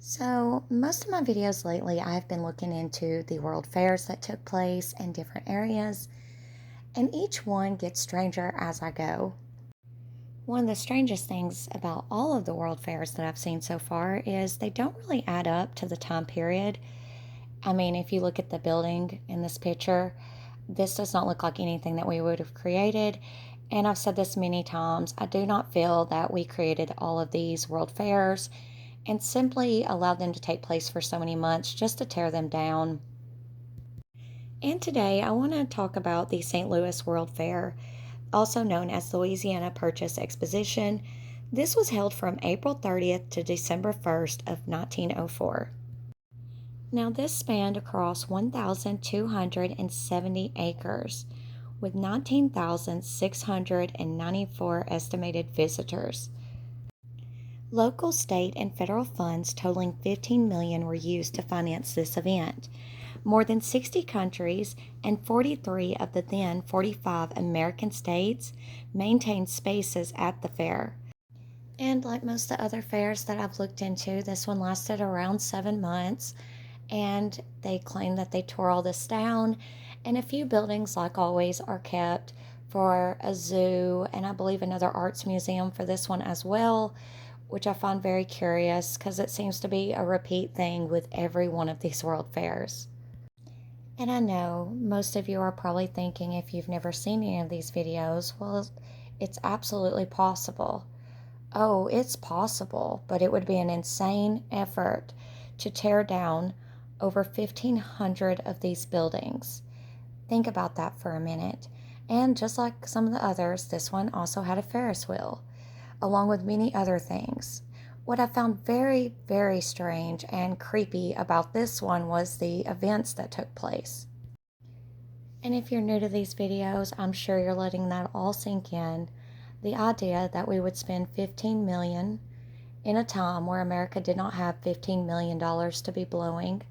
So, most of my videos lately, I've been looking into the world fairs that took place in different areas, and each one gets stranger as I go. One of the strangest things about all of the world fairs that I've seen so far is they don't really add up to the time period. I mean, if you look at the building in this picture, this does not look like anything that we would have created. And I've said this many times, I do not feel that we created all of these world fairs and simply allowed them to take place for so many months just to tear them down. And today I want to talk about the St. Louis World Fair, also known as the Louisiana Purchase Exposition. This was held from April 30th to December 1st of 1904. Now this spanned across 1,270 acres with 19,694 estimated visitors. Local, state, and federal funds totaling $15 million were used to finance this event. More than 60 countries and 43 of the then 45 American states maintained spaces at the fair. And like most of the other fairs that I've looked into, this one lasted around 7 months, and they claim that they tore all this down, and a few buildings, like always, are kept for a zoo and I believe another arts museum for this one as well, which I find very curious because it seems to be a repeat thing with every one of these world fairs. And I know most of you are probably thinking, if you've never seen any of these videos, well, it's absolutely possible. Oh, it's possible, but it would be an insane effort to tear down over 1,500 of these buildings. Think about that for a minute. And just like some of the others, this one also had a Ferris wheel, along with many other things. What I found very, very strange and creepy about this one was the events that took place. And if you're new to these videos, I'm sure you're letting that all sink in. The idea that we would spend $15 million in a time where America did not have $15 million to be blowing,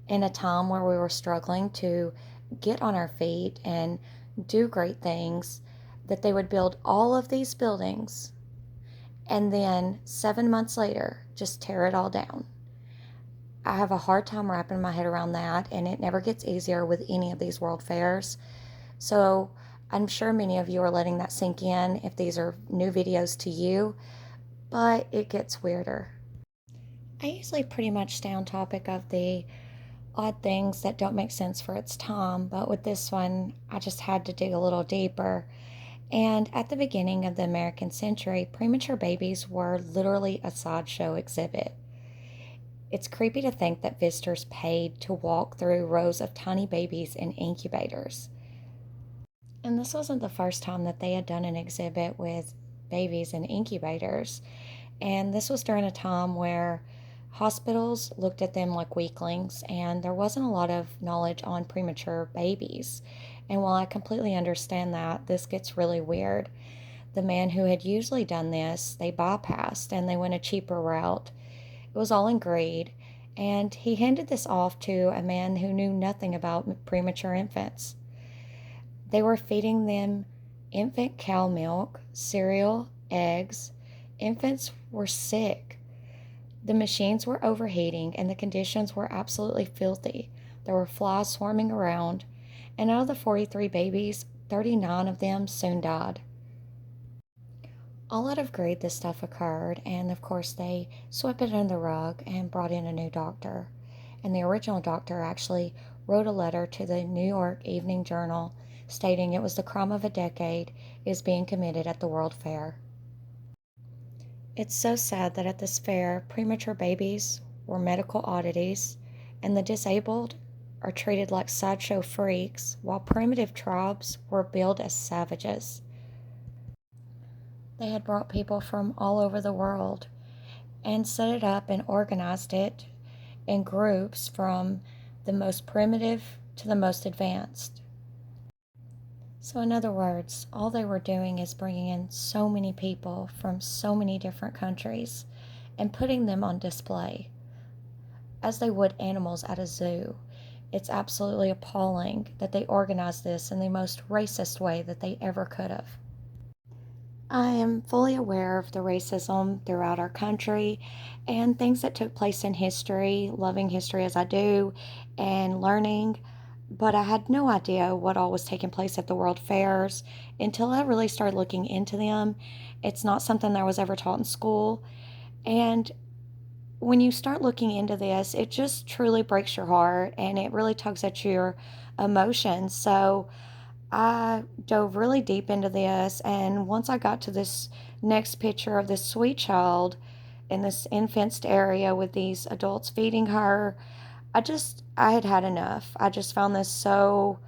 in a time where we were struggling to get on our feet and do great things, that they would build all of these buildings and then 7 months later just tear it all down. I have a hard time wrapping my head around that, and it never gets easier with any of these world fairs. So I'm sure many of you are letting that sink in if these are new videos to you, but it gets weirder. I usually pretty much stay on topic of the odd things that don't make sense for its time, but with this one, I just had to dig a little deeper. And at the beginning of the American century, premature babies were literally a sideshow exhibit. It's creepy to think that visitors paid to walk through rows of tiny babies in incubators. And this wasn't the first time that they had done an exhibit with babies in incubators. And this was during a time where hospitals looked at them like weaklings, and there wasn't a lot of knowledge on premature babies. And while I completely understand that, this gets really weird. The man who had usually done this, they bypassed and they went a cheaper route. It was all in greed, and he handed this off to a man who knew nothing about premature infants. They were feeding them infant cow milk, cereal, eggs. Infants were sick. The machines were overheating and the conditions were absolutely filthy. There were flies swarming around, and out of the 43 babies, 39 of them soon died. All out of greed, this stuff occurred, and of course, they swept it under the rug and brought in a new doctor. And the original doctor actually wrote a letter to the New York Evening Journal stating it was the crime of a decade is being committed at the World Fair. It's so sad that at this fair, premature babies were medical oddities, and the disabled are treated like sideshow freaks, while primitive tribes were billed as savages. They had brought people from all over the world and set it up and organized it in groups from the most primitive to the most advanced. So, in other words, all they were doing is bringing in so many people from so many different countries and putting them on display as they would animals at a zoo. It's absolutely appalling that they organized this in the most racist way that they ever could have. I am fully aware of the racism throughout our country and things that took place in history, loving history as I do, and learning, but I had no idea what all was taking place at the World Fairs until I really started looking into them. It's not something that was ever taught in school, and when you start looking into this, it just truly breaks your heart and it really tugs at your emotions. So, I dove really deep into this, and once I got to this next picture of this sweet child in this infenced area with these adults feeding her, I had had enough. I just found this so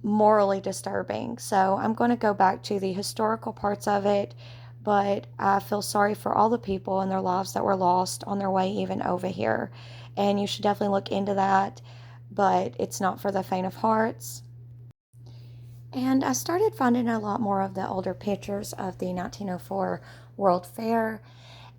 morally disturbing. So I'm going to go back to the historical parts of it, but I feel sorry for all the people and their lives that were lost on their way even over here. And you should definitely look into that, but it's not for the faint of hearts. And I started finding a lot more of the older pictures of the 1904 World Fair.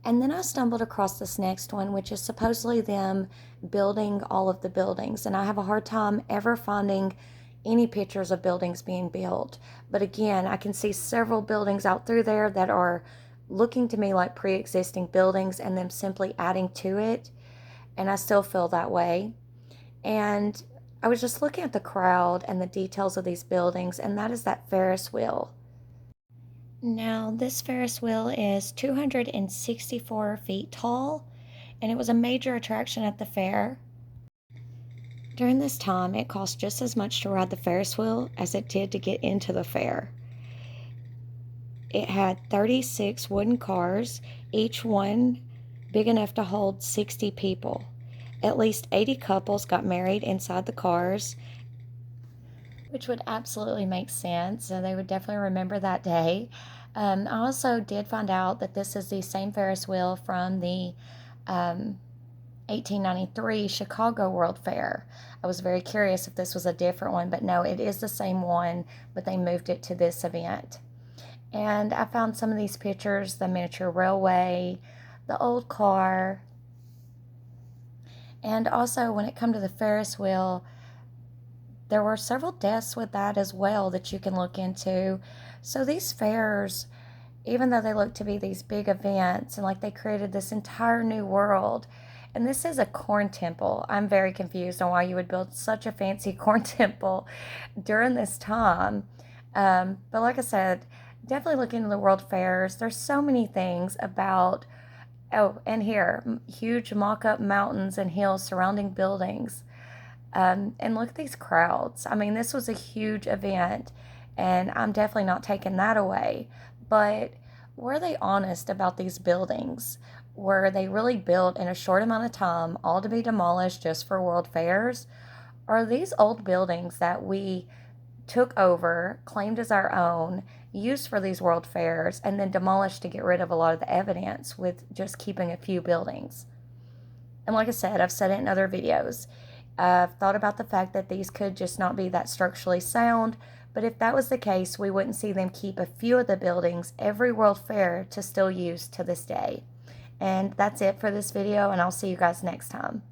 And then I stumbled across this next one, which is supposedly them building all of the buildings. And I have a hard time ever finding any pictures of buildings being built. But again, I can see several buildings out through there that are looking to me like pre existing buildings and them simply adding to it. And I still feel that way. And I was just looking at the crowd and the details of these buildings, and that is that Ferris wheel. Now, this Ferris wheel is 264 feet tall, and it was a major attraction at the fair. During this time, it cost just as much to ride the Ferris wheel as it did to get into the fair. It had 36 wooden cars, each one big enough to hold 60 people. At least 80 couples got married inside the cars, which would absolutely make sense. And they would definitely remember that day. I also did find out that this is the same Ferris wheel from the 1893 Chicago World Fair. I was very curious if this was a different one, but no, it is the same one, but they moved it to this event. And I found some of these pictures, the miniature railway, the old car, and also when it come to the Ferris wheel, there were several deaths with that as well that you can look into. So these fairs, even though they look to be these big events and like they created this entire new world, and this is a corn temple. I'm very confused on why you would build such a fancy corn temple during this time. But like I said, definitely look into the world fairs. There's so many things about, oh, and here, huge mock up mountains and hills surrounding buildings. And look at these crowds. I mean, this was a huge event, and I'm definitely not taking that away. But were they honest about these buildings? Were they really built in a short amount of time, all to be demolished just for world fairs? Or are these old buildings that we took over, claimed as our own, used for these world fairs, and then demolished to get rid of a lot of the evidence with just keeping a few buildings? And like I said, I've said it in other videos. I've thought about the fact that these could just not be that structurally sound, but if that was the case, we wouldn't see them keep a few of the buildings every World Fair to still use to this day. And that's it for this video, and I'll see you guys next time.